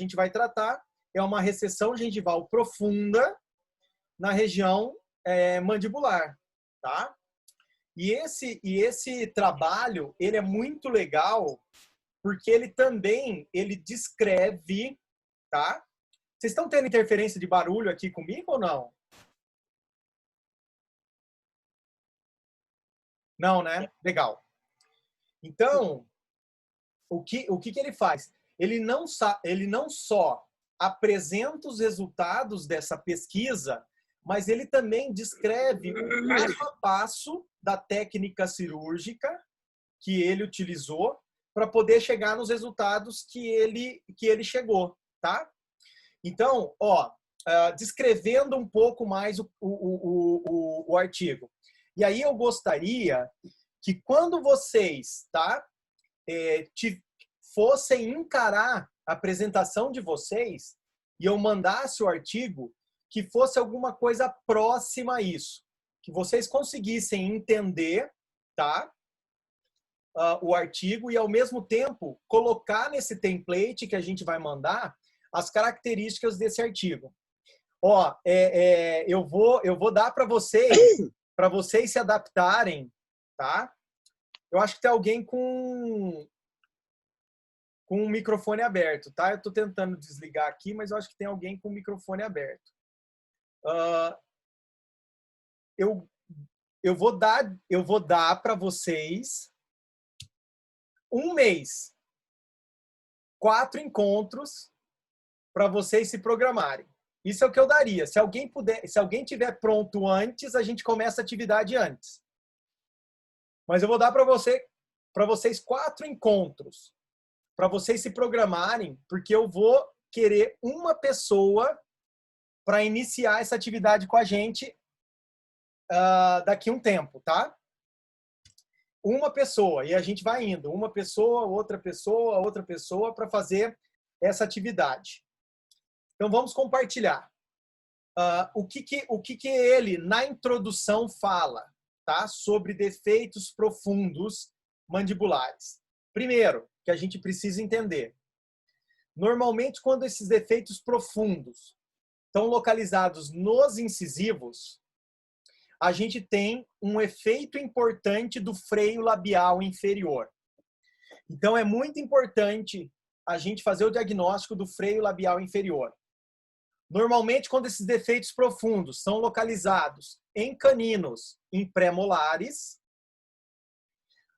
gente vai tratar é uma recessão gengival profunda na região mandibular, tá? E esse trabalho, ele é muito legal porque ele descreve, tá? Vocês estão tendo interferência de barulho aqui comigo ou não? Não, né? Legal. Então, o que ele faz? Ele não só apresenta os resultados dessa pesquisa, mas ele também descreve o passo a passo da técnica cirúrgica que ele utilizou para poder chegar nos resultados que ele chegou, tá? Então, descrevendo um pouco mais o artigo. E aí eu gostaria que quando vocês, tá, fossem encarar a apresentação de vocês e eu mandasse o artigo, que fosse alguma coisa próxima a isso. Que vocês conseguissem entender, tá, o artigo e, ao mesmo tempo, colocar nesse template que a gente vai mandar as características desse artigo. Eu vou dar para vocês se adaptarem, tá? Eu acho que tem alguém com o microfone aberto, tá? Eu estou tentando desligar aqui, mas eu acho que tem alguém com o microfone aberto. Eu vou dar para vocês um mês, 4 encontros para vocês se programarem. Isso é o que eu daria. Se alguém tiver pronto antes, a gente começa a atividade antes. Mas eu vou dar para vocês 4 encontros para vocês se programarem, porque eu vou querer uma pessoa para iniciar essa atividade com a gente daqui a um tempo, tá? Uma pessoa, e a gente vai indo. Uma pessoa, outra pessoa, para fazer essa atividade. Então, vamos compartilhar. O que ele, na introdução, fala, tá? Sobre defeitos profundos mandibulares. Primeiro, que a gente precisa entender. Normalmente, quando esses defeitos profundos estão localizados nos incisivos, a gente tem um efeito importante do freio labial inferior. Então, é muito importante a gente fazer o diagnóstico do freio labial inferior. Normalmente, quando esses defeitos profundos são localizados em caninos, em pré-molares,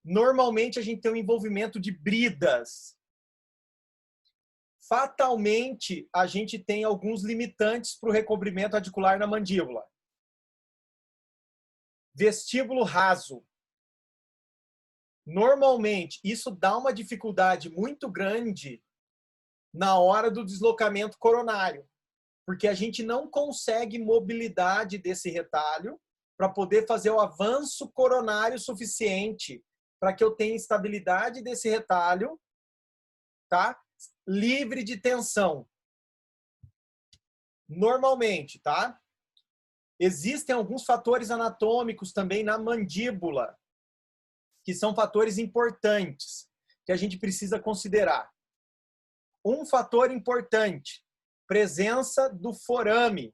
normalmente a gente tem um envolvimento de bridas. Fatalmente, a gente tem alguns limitantes para o recobrimento radicular na mandíbula. Vestíbulo raso. Normalmente, isso dá uma dificuldade muito grande na hora do deslocamento coronário, porque a gente não consegue mobilidade desse retalho para poder fazer o avanço coronário suficiente para que eu tenha estabilidade desse retalho, tá? Livre de tensão. Normalmente, tá? Existem alguns fatores anatômicos também na mandíbula, que são fatores importantes, que a gente precisa considerar. Um fator importante, presença do forame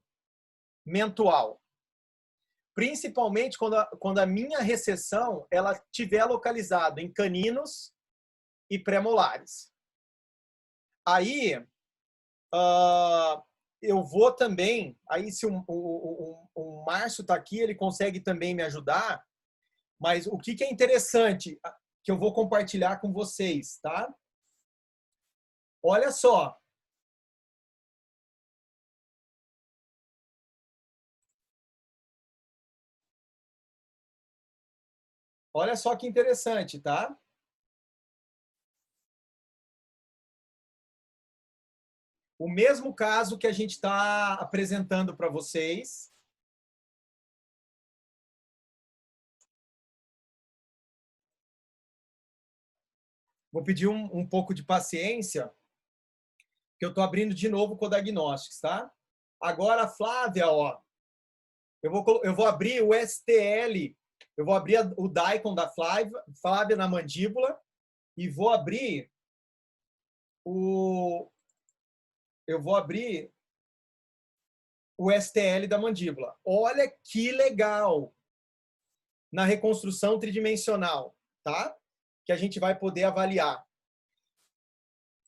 mentual. Principalmente quando a minha recessão ela estiver localizada em caninos e pré-molares. Aí, eu vou também, aí se o Márcio está aqui, ele consegue também me ajudar, mas o que é interessante que eu vou compartilhar com vocês, tá? Olha só. Olha só que interessante, tá? O mesmo caso que a gente está apresentando para vocês. Vou pedir um pouco de paciência, que eu estou abrindo de novo o Codagnósticos, tá? Agora, a Flávia, ó, eu vou abrir o STL, eu vou abrir o Daikon da Flávia na mandíbula e vou abrir eu vou abrir o STL da mandíbula. Olha que legal! Na reconstrução tridimensional, tá? Que a gente vai poder avaliar.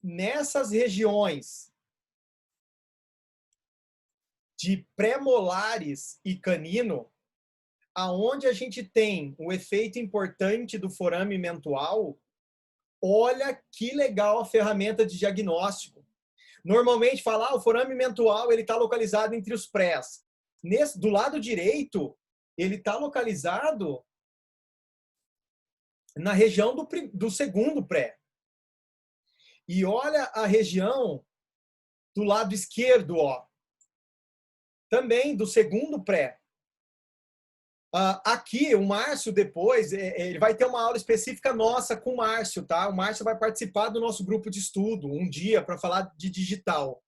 Nessas regiões de pré-molares e canino, aonde a gente tem o efeito importante do forame mentual, olha que legal a ferramenta de diagnóstico. Normalmente falar o forame mentual ele está localizado entre os prés. Do lado direito, ele está localizado na região do segundo pré. E olha a região do lado esquerdo, ó, também do segundo pré. Aqui, o Márcio, depois, ele vai ter uma aula específica nossa com o Márcio, tá? O Márcio vai participar do nosso grupo de estudo um dia para falar de digital.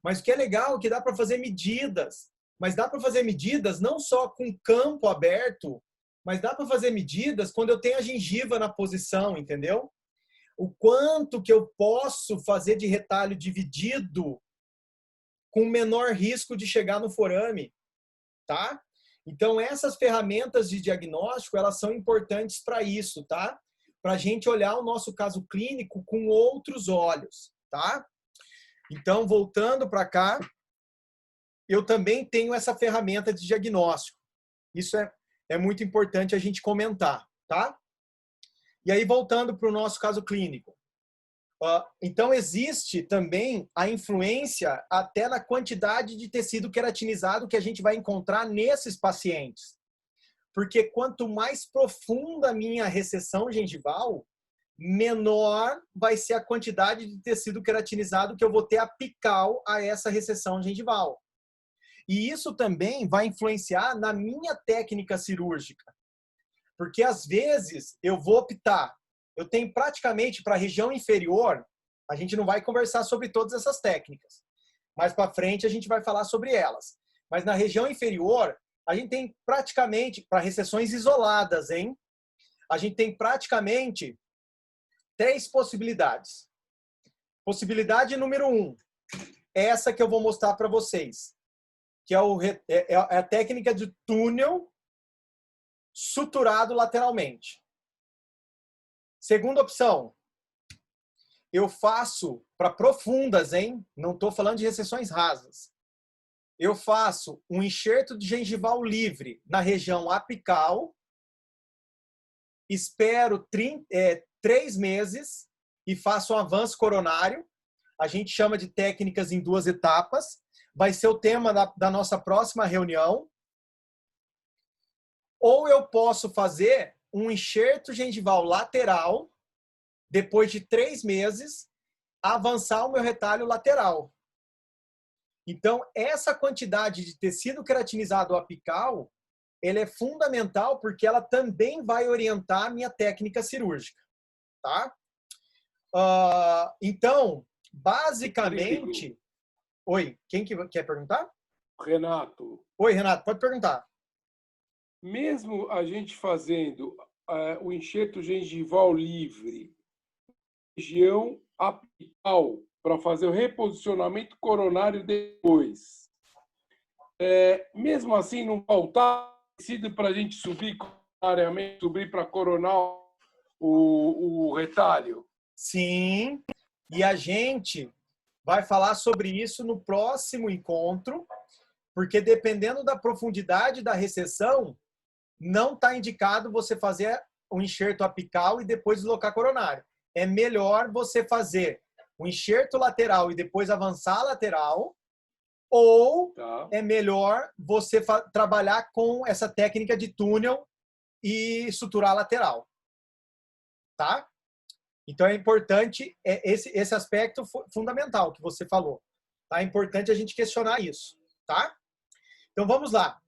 Mas o que é legal é que dá para fazer medidas. Mas dá para fazer medidas não só com campo aberto, mas dá para fazer medidas quando eu tenho a gengiva na posição, entendeu? O quanto que eu posso fazer de retalho dividido com menor risco de chegar no forame, tá? Então, essas ferramentas de diagnóstico, elas são importantes para isso, tá? Para a gente olhar o nosso caso clínico com outros olhos, tá? Então, voltando para cá, eu também tenho essa ferramenta de diagnóstico. Isso é muito importante a gente comentar, tá? E aí, voltando para o nosso caso clínico. Então, existe também a influência até na quantidade de tecido queratinizado que a gente vai encontrar nesses pacientes. Porque quanto mais profunda a minha recessão gengival, menor vai ser a quantidade de tecido queratinizado que eu vou ter apical a essa recessão gengival. E isso também vai influenciar na minha técnica cirúrgica. Porque, às vezes, eu vou optar. Eu tenho praticamente para a região inferior, a gente não vai conversar sobre todas essas técnicas. Mais para frente a gente vai falar sobre elas. Mas na região inferior, a gente tem praticamente, para recessões isoladas, hein? A gente tem praticamente 3 possibilidades. Possibilidade número 1, essa que eu vou mostrar para vocês, que é a técnica de túnel suturado lateralmente. Segunda opção, eu faço para profundas, hein? Não estou falando de recessões rasas. Eu faço um enxerto de gengival livre na região apical, espero 3 meses e faço um avanço coronário. A gente chama de técnicas em 2 etapas. Vai ser o tema da nossa próxima reunião. Ou eu posso fazer um enxerto gengival lateral, depois de 3 meses, avançar o meu retalho lateral. Então, essa quantidade de tecido queratinizado apical, ele é fundamental porque ela também vai orientar a minha técnica cirúrgica, tá? Então, basicamente... Oi, quem que quer perguntar? Renato. Oi, Renato, pode perguntar. Mesmo a gente fazendo o enxerto gengival livre, região apical, para fazer o reposicionamento coronário depois, mesmo assim não faltar tecido para a gente subir coronariamente, subir para coronal o retalho? Sim, e a gente vai falar sobre isso no próximo encontro, porque dependendo da profundidade da recessão, não está indicado você fazer um enxerto apical e depois deslocar coronário. É melhor você fazer um enxerto lateral e depois avançar a lateral, ou é melhor você trabalhar com essa técnica de túnel e suturar lateral. Tá? Então é importante esse aspecto fundamental que você falou. Tá? É importante a gente questionar isso. Tá? Então vamos lá.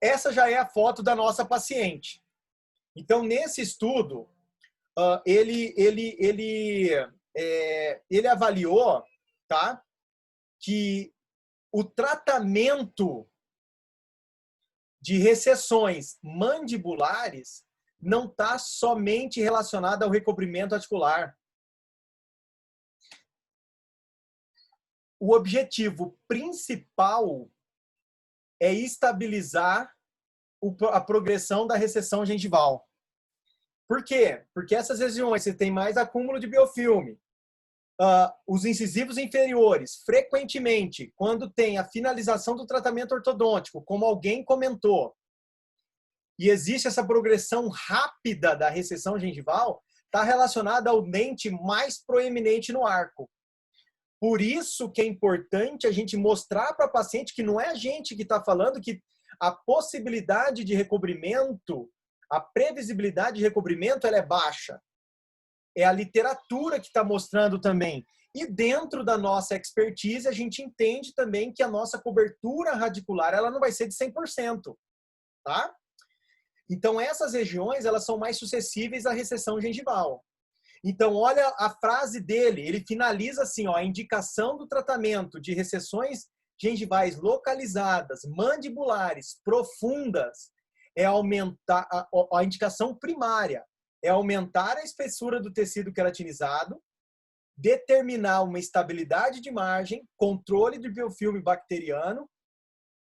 Essa já é a foto da nossa paciente. Então, nesse estudo, ele avaliou, tá, que o tratamento de recessões mandibulares não está somente relacionado ao recobrimento articular. o objetivo principal é estabilizar a progressão da recessão gengival. Por quê? Porque essas regiões você tem mais acúmulo de biofilme. Os incisivos inferiores, frequentemente, quando tem a finalização do tratamento ortodôntico, como alguém comentou, e existe essa progressão rápida da recessão gengival, está relacionada ao dente mais proeminente no arco. Por isso que é importante a gente mostrar para a paciente que não é a gente que está falando, que a possibilidade de recobrimento, a previsibilidade de recobrimento, ela é baixa. É a literatura que está mostrando também. E dentro da nossa expertise, a gente entende também que a nossa cobertura radicular ela não vai ser de 100%. Tá? Então, essas regiões elas são mais suscetíveis à recessão gengival. Então, olha a frase dele. Ele finaliza assim, ó, a indicação do tratamento de recessões gengivais localizadas, mandibulares, profundas, é aumentar a indicação primária. É aumentar a espessura do tecido queratinizado, determinar uma estabilidade de margem, controle de biofilme bacteriano,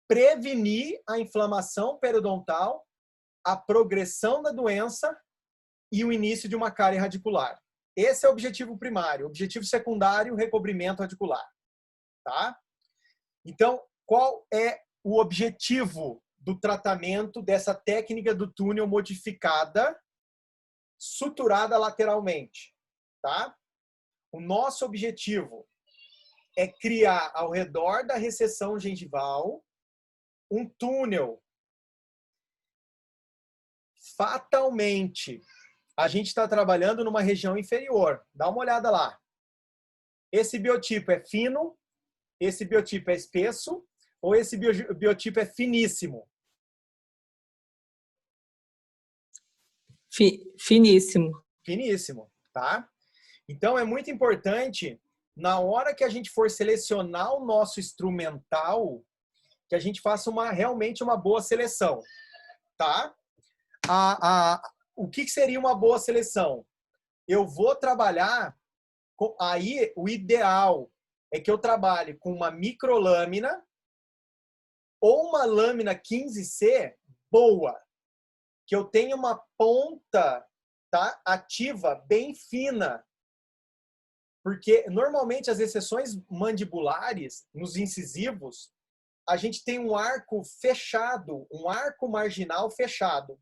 prevenir a inflamação periodontal, a progressão da doença e o início de uma cárie radicular. Esse é o objetivo primário. O objetivo secundário, recobrimento radicular. Tá? Então, qual é o objetivo do tratamento dessa técnica do túnel modificada, suturada lateralmente? Tá? O nosso objetivo é criar ao redor da recessão gengival um túnel. Fatalmente, a gente está trabalhando numa região inferior. Dá uma olhada lá. Esse biotipo é fino, esse biotipo é espesso, ou esse biotipo é finíssimo? Finíssimo. Finíssimo, tá? Então, é muito importante, na hora que a gente for selecionar o nosso instrumental, que a gente faça realmente uma boa seleção, tá? O que seria uma boa seleção? Eu vou trabalhar, aí o ideal é que eu trabalhe com uma microlâmina ou uma lâmina 15C boa, que eu tenha uma ponta, tá, ativa bem fina. Porque normalmente as exceções mandibulares, nos incisivos, a gente tem um arco fechado, um arco marginal fechado.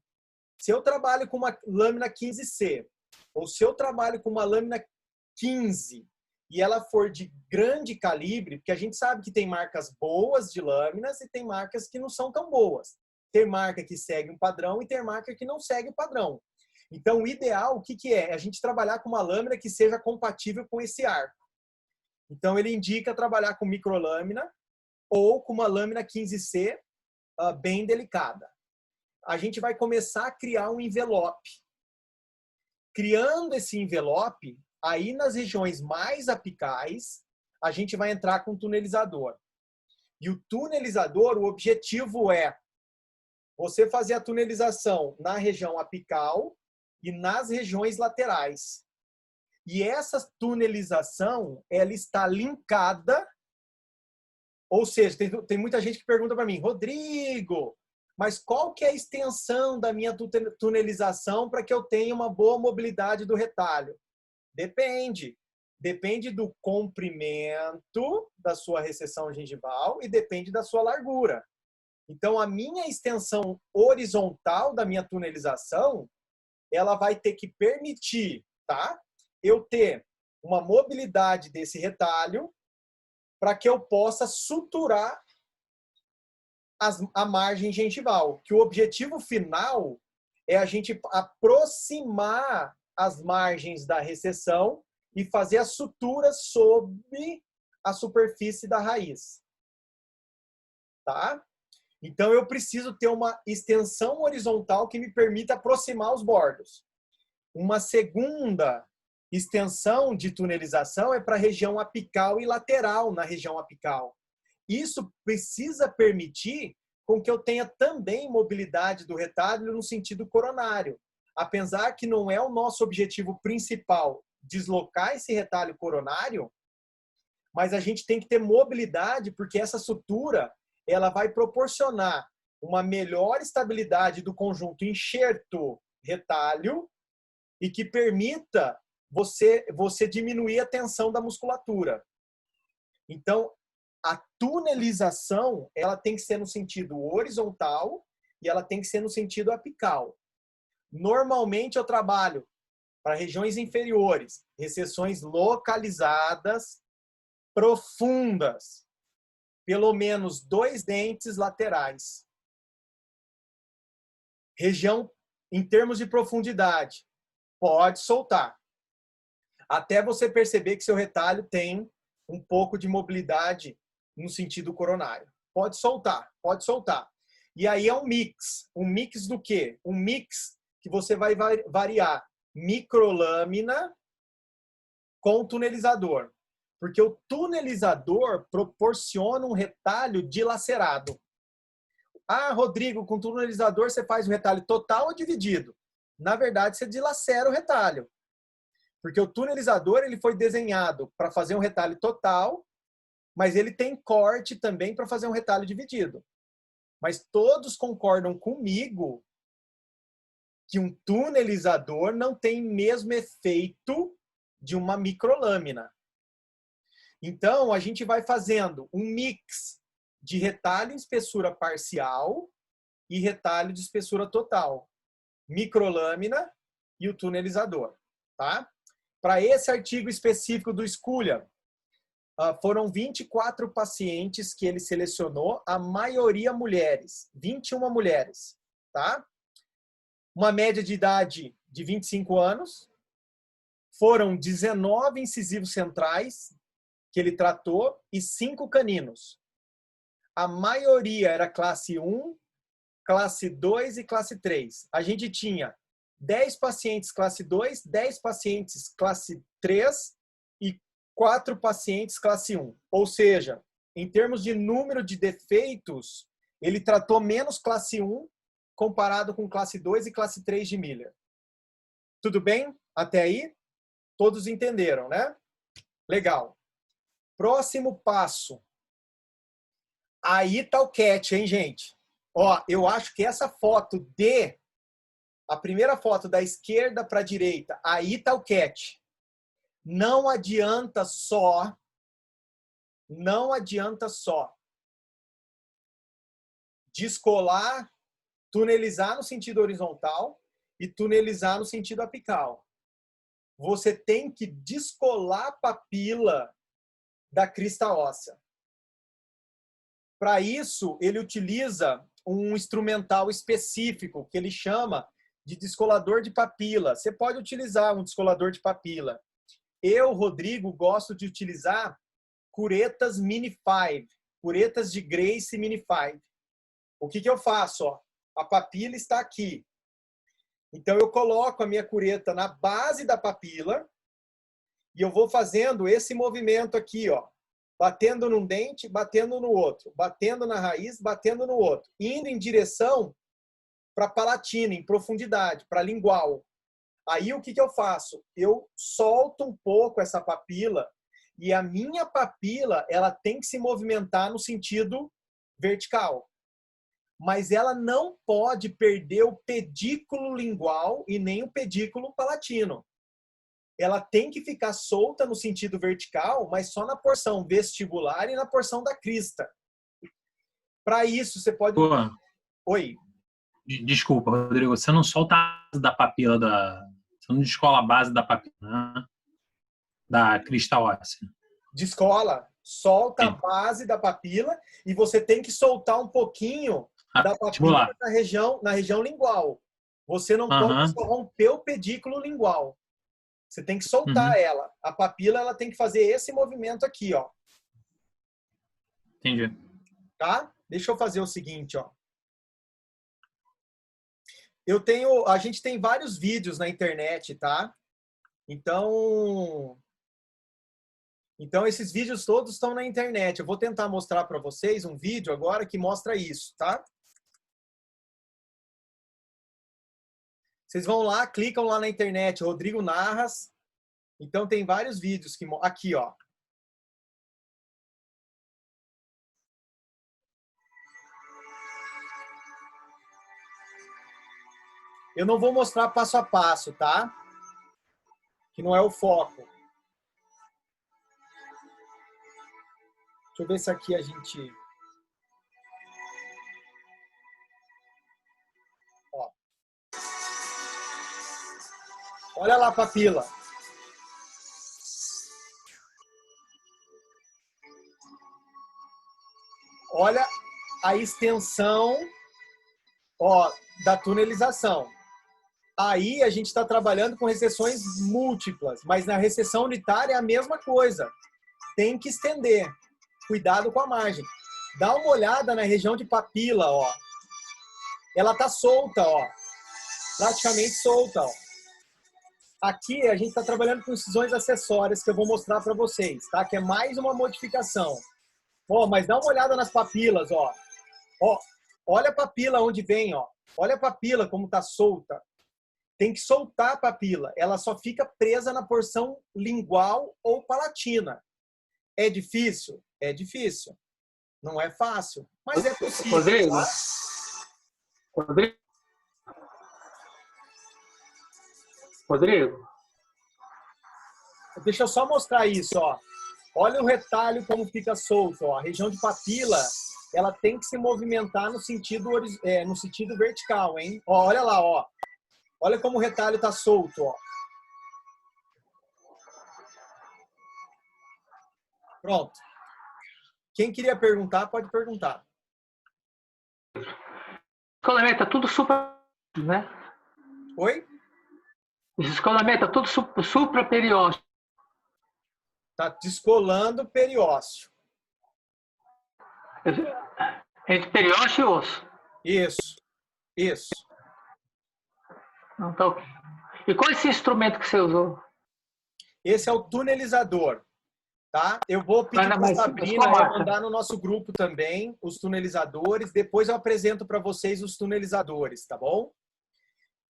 Se eu trabalho com uma lâmina 15C, ou se eu trabalho com uma lâmina 15, e ela for de grande calibre, porque a gente sabe que tem marcas boas de lâminas e tem marcas que não são tão boas. Tem marca que segue um padrão e tem marca que não segue o padrão. Então, o ideal, o que é? A gente trabalhar com uma lâmina que seja compatível com esse arco. Então, ele indica trabalhar com microlâmina ou com uma lâmina 15C bem delicada. A gente vai começar a criar um envelope. Criando esse envelope, aí nas regiões mais apicais, a gente vai entrar com o tunelizador. E o tunelizador, o objetivo é você fazer a tunelização na região apical e nas regiões laterais. E essa tunelização, ela está linkada, ou seja, tem muita gente que pergunta para mim, Rodrigo, mas qual que é a extensão da minha tunelização para que eu tenha uma boa mobilidade do retalho? Depende. Depende do comprimento da sua recessão gengival e depende da sua largura. Então, a minha extensão horizontal da minha tunelização, ela vai ter que permitir, tá, eu ter uma mobilidade desse retalho para que eu possa suturar a margem gengival. Que o objetivo final é a gente aproximar as margens da recessão e fazer a sutura sob a superfície da raiz. Tá? Então, eu preciso ter uma extensão horizontal que me permita aproximar os bordos. Uma segunda extensão de tunelização é para a região apical e lateral na região apical. Isso precisa permitir com que eu tenha também mobilidade do retalho no sentido coronário. Apesar que não é o nosso objetivo principal deslocar esse retalho coronário, mas a gente tem que ter mobilidade, porque essa sutura ela vai proporcionar uma melhor estabilidade do conjunto enxerto-retalho e que permita você diminuir a tensão da musculatura. Então, a tunelização ela tem que ser no sentido horizontal e ela tem que ser no sentido apical. Normalmente eu trabalho para regiões inferiores, recessões localizadas, profundas, pelo menos 2 dentes laterais. Região em termos de profundidade, pode soltar. Até você perceber que seu retalho tem um pouco de mobilidade no sentido coronário. Pode soltar, pode soltar. E aí é um mix. Um mix do quê? Um mix que você vai variar microlâmina com tunelizador. Porque o tunelizador proporciona um retalho dilacerado. Ah, Rodrigo, com tunelizador você faz o retalho total ou dividido? Na verdade, você dilacera o retalho. Porque o tunelizador ele foi desenhado para fazer um retalho total, mas ele tem corte também para fazer um retalho dividido. Mas todos concordam comigo que um tunelizador não tem mesmo efeito de uma microlâmina. Então, a gente vai fazendo um mix de retalho em espessura parcial e retalho de espessura total. Microlâmina e o tunelizador, tá? Para esse artigo específico do Scullion, foram 24 pacientes que ele selecionou, a maioria mulheres, 21 mulheres, tá? Uma média de idade de 25 anos, foram 19 incisivos centrais que ele tratou e 5 caninos. A maioria era classe 1, classe 2 e classe 3. A gente tinha 10 pacientes classe 2, 10 pacientes classe 3 e 4 pacientes classe 1. Ou seja, em termos de número de defeitos, ele tratou menos classe 1 comparado com classe 2 e classe 3 de Miller. Tudo bem? Até aí? Todos entenderam, né? Legal. Próximo passo. Aí tá o catch, hein, gente? Ó, eu acho que essa foto a primeira foto da esquerda para a direita, aí tá o catch. Não adianta só descolar, tunelizar no sentido horizontal e tunelizar no sentido apical. Você tem que descolar a papila da crista óssea. Para isso, ele utiliza um instrumental específico que ele chama de descolador de papila. Você pode utilizar um descolador de papila. Eu, Rodrigo, gosto de utilizar curetas Mini 5, curetas de Grace Mini 5. O que eu faço? Ó? A papila está aqui. Então, eu coloco a minha cureta na base da papila e eu vou fazendo esse movimento aqui, ó. Batendo num dente, batendo no outro. Batendo na raiz, batendo no outro. Indo em direção para a palatina, em profundidade, para a lingual. Aí, o que eu faço? Eu solto um pouco essa papila e a minha papila ela tem que se movimentar no sentido vertical. Mas ela não pode perder o pedículo lingual e nem o pedículo palatino. Ela tem que ficar solta no sentido vertical, mas só na porção vestibular e na porção da crista. Para isso, você pode... Pô, Oi. Desculpa, Rodrigo. Você não solta a base da papila Você não descola a base da papila, né? Da crista óssea. Descola. Solta a base da papila e você tem que soltar um pouquinho da papila na região lingual. Você não pode só romper o pedículo lingual. Você tem que soltar ela. A papila ela tem que fazer esse movimento aqui, ó. Entendi. Tá? Deixa eu fazer o seguinte, ó. A gente tem vários vídeos na internet, tá? Então esses vídeos todos estão na internet. Eu vou tentar mostrar para vocês um vídeo agora que mostra isso, tá? Vocês vão lá, clicam lá na internet, Rodrigo Narras. Então tem vários vídeos que aqui, ó. Eu não vou mostrar passo a passo, tá? Que não é o foco. Deixa eu ver se aqui a gente... Ó. Olha lá a papila. Olha a extensão, ó, da tunelização. Aí a gente está trabalhando com recessões múltiplas, mas na recessão unitária é a mesma coisa. Tem que estender. Cuidado com a margem. Dá uma olhada na região de papila, ó. Ela tá solta, ó. Praticamente solta, ó. Aqui a gente está trabalhando com incisões acessórias que eu vou mostrar para vocês, tá? Que é mais uma modificação. Ó, mas dá uma olhada nas papilas, ó. Ó, olha a papila onde vem, ó. Olha a papila como tá solta. Tem que soltar a papila. Ela só fica presa na porção lingual ou palatina. É difícil? É difícil. Não é fácil, mas é possível. Rodrigo? Tá? Rodrigo? Rodrigo? Deixa eu só mostrar isso, ó. Olha o retalho como fica solto, ó. A região de papila, ela tem que se movimentar no sentido vertical, hein? Ó, olha lá, ó. Olha como o retalho tá solto, ó. Pronto. Quem queria perguntar, pode perguntar. Escolamento é tudo supra, né? Oi? Escolamento é tudo supraperiósteo. Tá descolando o periósteo. Entre periósteo e osso. Isso. Isso. Não, tá ok. E qual é esse instrumento que você usou? Esse é o tunelizador. Tá? Eu vou pedir para a Sabrina mandar no nosso grupo também os tunelizadores. Depois eu apresento para vocês os tunelizadores, tá bom?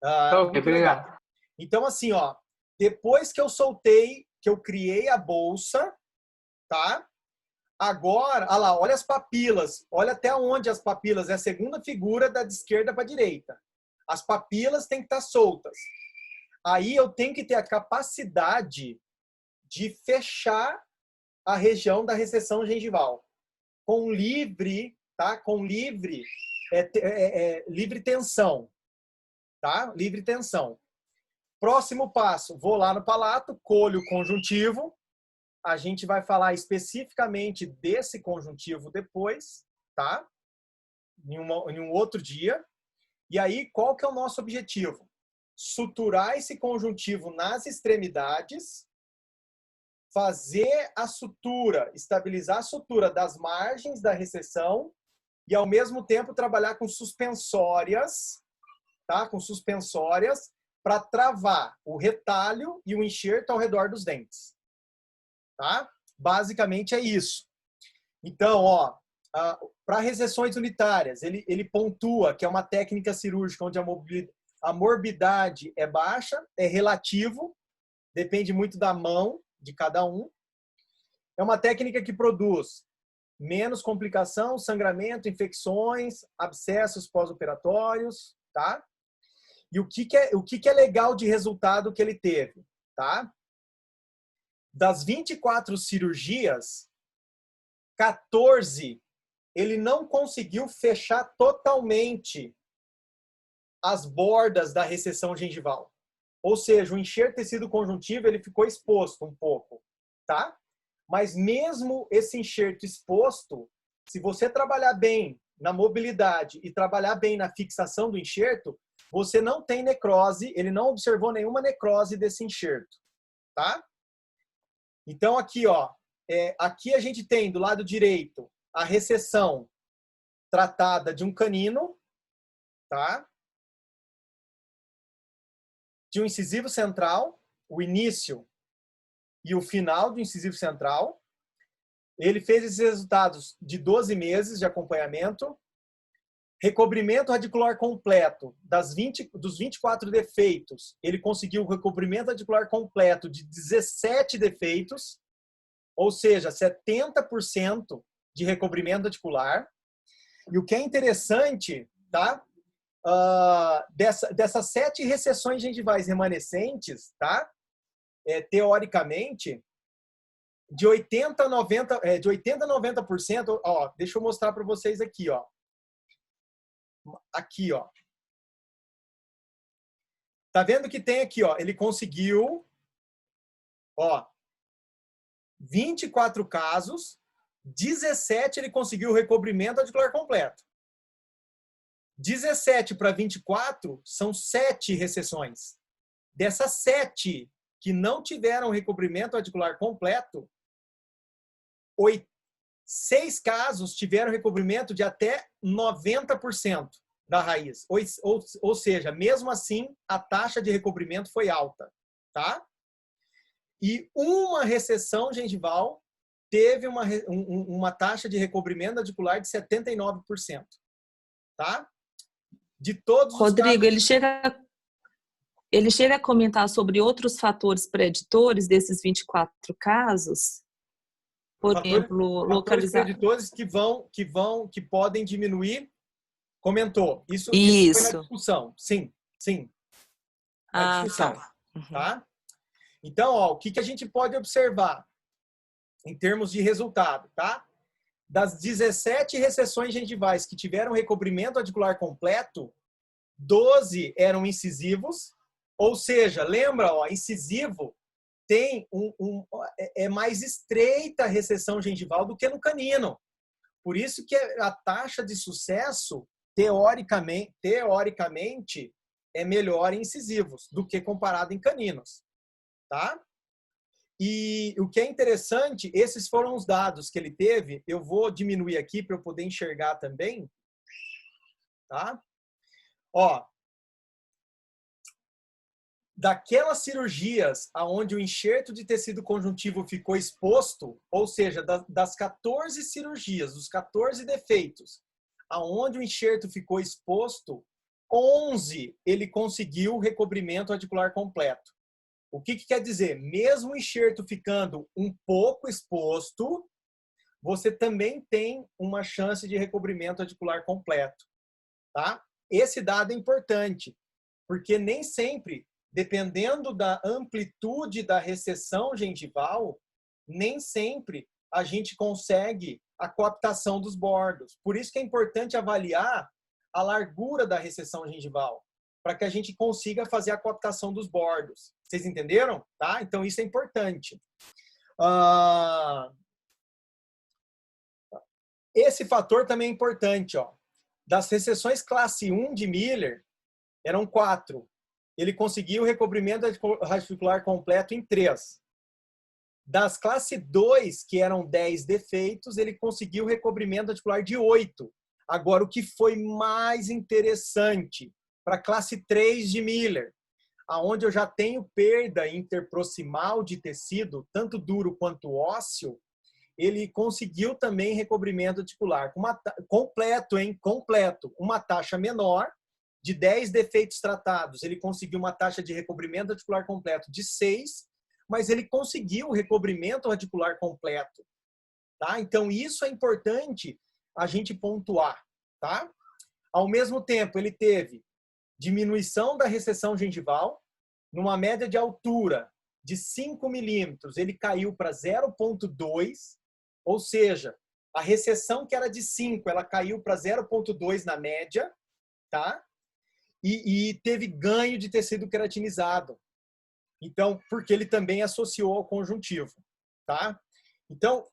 Ok, obrigado. Então, assim, ó, depois que eu soltei, que eu criei a bolsa, tá? Agora, olha lá, olha as papilas. Olha até onde as papilas. É a segunda figura da de esquerda para a direita. As papilas têm que estar soltas. Aí eu tenho que ter a capacidade de fechar a região da recessão gengival com livre, tá? Com livre tensão, tá? Livre tensão. Próximo passo, vou lá no palato, colho o conjuntivo. A gente vai falar especificamente desse conjuntivo depois, tá? Em um outro dia. E aí, qual que é o nosso objetivo? Suturar esse conjuntivo nas extremidades, fazer a sutura, estabilizar a sutura das margens da recessão e, ao mesmo tempo, trabalhar com suspensórias, tá? Com suspensórias para travar o retalho e o enxerto ao redor dos dentes, tá? Basicamente é isso. Então, ó, para recessões unitárias, ele pontua que é uma técnica cirúrgica onde a morbidade é baixa, é relativo, depende muito da mão de cada um. É uma técnica que produz menos complicação, sangramento, infecções, abscessos pós-operatórios, tá? E o que é legal de resultado que ele teve, tá? Das 24 cirurgias, 14 ele não conseguiu fechar totalmente as bordas da recessão gengival. Ou seja, o enxerto tecido conjuntivo ele ficou exposto um pouco, tá? Mas mesmo esse enxerto exposto, se você trabalhar bem na mobilidade e trabalhar bem na fixação do enxerto, você não tem necrose, ele não observou nenhuma necrose desse enxerto, tá? Então aqui, ó, aqui a gente tem do lado direito a recessão tratada de um canino, tá? De um incisivo central, o início e o final do incisivo central. Ele fez esses resultados de 12 meses de acompanhamento. Recobrimento radicular completo dos 24 defeitos, ele conseguiu o recobrimento radicular completo de 17 defeitos, ou seja, 70% de recobrimento radicular. E o que é interessante, tá? dessas 7 recessões gengivais remanescentes, tá? Teoricamente, de 80% a 90%, ó, deixa eu mostrar para vocês aqui, ó. Aqui, ó. Tá vendo que tem aqui, ó, ele conseguiu, ó, 24 casos, 17 ele conseguiu o recobrimento radicular completo. 17 para 24 são 7 recessões. Dessas 7 que não tiveram recobrimento radicular completo, 6 casos tiveram recobrimento de até 90% da raiz. Ou seja, mesmo assim, a taxa de recobrimento foi alta, tá? E uma recessão gengival teve uma taxa de recobrimento radicular de 79%, tá? De todos Rodrigo, os casos... ele chega a comentar sobre outros fatores preditores desses 24 casos? Por exemplo, localizar... preditores que podem diminuir. Comentou. Isso foi na discussão. Sim, sim. Na discussão. Tá. Uhum. Tá? Então, ó, o que a gente pode observar em termos de resultado, tá? Das 17 recessões gengivais que tiveram recobrimento radicular completo, 12 eram incisivos, ou seja, lembra, ó, incisivo tem é mais estreita a recessão gengival do que no canino. Por isso que a taxa de sucesso, teoricamente é melhor em incisivos do que comparado em caninos, tá? E o que é interessante, esses foram os dados que ele teve. Eu vou diminuir aqui para eu poder enxergar também, tá? Ó, daquelas cirurgias aonde o enxerto de tecido conjuntivo ficou exposto, ou seja, das 14 cirurgias, dos 14 defeitos, aonde o enxerto ficou exposto, 11 ele conseguiu recobrimento radicular completo. O que quer dizer? Mesmo o enxerto ficando um pouco exposto, você também tem uma chance de recobrimento radicular completo, tá? Esse dado é importante, porque nem sempre, dependendo da amplitude da recessão gengival, nem sempre a gente consegue a coaptação dos bordos. Por isso que é importante avaliar a largura da recessão gengival, para que a gente consiga fazer a coaptação dos bordos. Vocês entenderam? Tá? Então, isso é importante. Esse fator também é importante. Ó. Das recessões classe 1 de Miller, eram 4. Ele conseguiu o recobrimento radicular completo em 3. Das classe 2, que eram 10 defeitos, ele conseguiu o recobrimento radicular de 8. Agora, o que foi mais interessante para a classe 3 de Miller, aonde eu já tenho perda interproximal de tecido, tanto duro quanto ósseo, ele conseguiu também recobrimento radicular completo, hein? Completo. Uma taxa menor, de 10 defeitos tratados, ele conseguiu uma taxa de recobrimento radicular completo de 6, mas ele conseguiu o recobrimento radicular completo. Tá? Então, isso é importante a gente pontuar. Tá? Ao mesmo tempo, ele teve diminuição da recessão gengival, numa média de altura de 5 milímetros, ele caiu para 0,2, ou seja, a recessão que era de 5, ela caiu para 0,2 na média, tá? E teve ganho de tecido queratinizado. Então, porque ele também associou ao conjuntivo, tá? Então,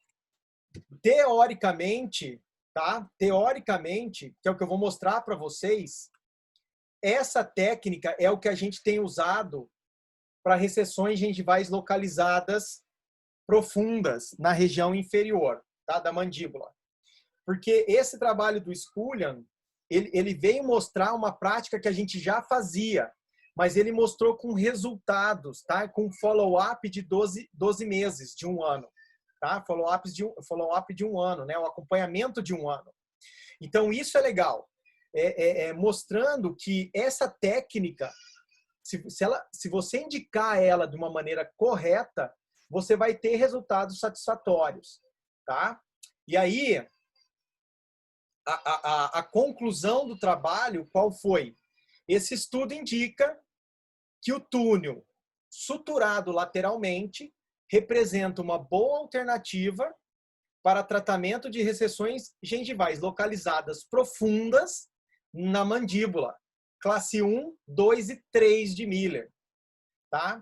teoricamente, tá? Teoricamente, que é o que eu vou mostrar para vocês, essa técnica é o que a gente tem usado para recessões gengivais localizadas profundas na região inferior, tá? Da mandíbula. Porque esse trabalho do Scullion, ele veio mostrar uma prática que a gente já fazia, mas ele mostrou com resultados, tá? Com follow-up de 12 meses, de 1 ano. Tá? Follow-up de 1 ano, né? O acompanhamento de 1 ano. Então, isso é legal. Mostrando que essa técnica, se você indicar ela de uma maneira correta, você vai ter resultados satisfatórios. Tá? E aí, a conclusão do trabalho, qual foi? esse estudo indica que o túnel suturado lateralmente representa uma boa alternativa para tratamento de recessões gengivais localizadas profundas na mandíbula, classe 1, 2 e 3 de Miller. Tá?